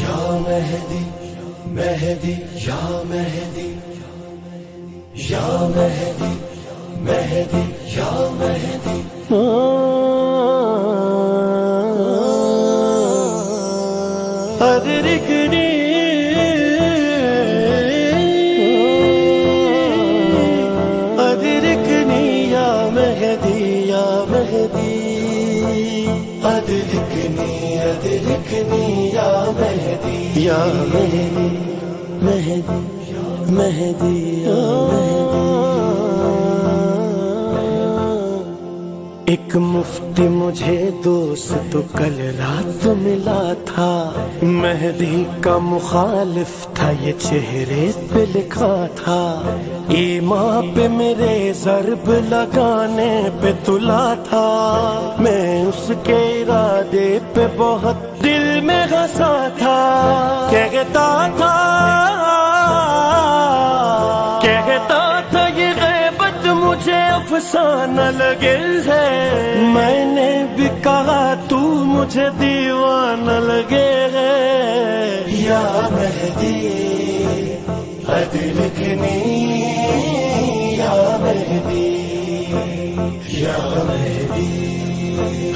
یا مہدی مہدی یا مہدی یا مہدی مہدی یا مہدی ادرکنی ادرکنی یا مہدی یا مہدی ادرکنی ادرکنی یا مہدی یا مہدی مہدی مہدی یا مہدی ایک مفتی مجھے دوست کل رات ملا تھا، مہدی کا مخالف تھا، یہ چہرے پہ لکھا تھا، ایمان پہ میرے ضرب لگانے پہ تلا تھا، میں اس کے ارادے پہ بہت دل میں ہنسا تھا، کہتا تھا یہ غیبت مجھے افسانہ لگے ہے، میں نے بھی کہا تو مجھے دیوانہ لگے ہے، یا مہدی ادرکنی یا مہدی یا مہدی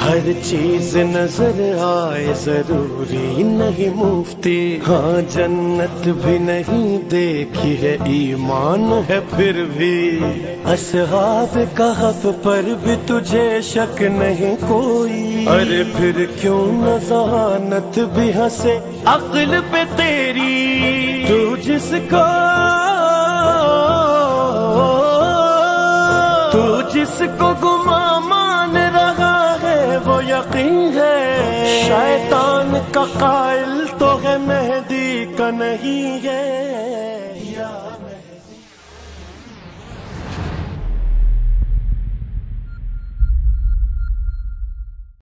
ہر چیز نظر آئے ضروری نہیں مفتی، ہاں جنت بھی نہیں دیکھی ہے ایمان ہے پھر بھی، اصحاب کہف پر بھی تجھے شک نہیں کوئی، ارے پھر کیوں نہ ذہانت بھی ہنسے عقل پہ تیری، تو جس کو گما مان رہا ہے وہ یقین ہے، شیطان کا قائل تو ہے مہدی کا نہیں ہے۔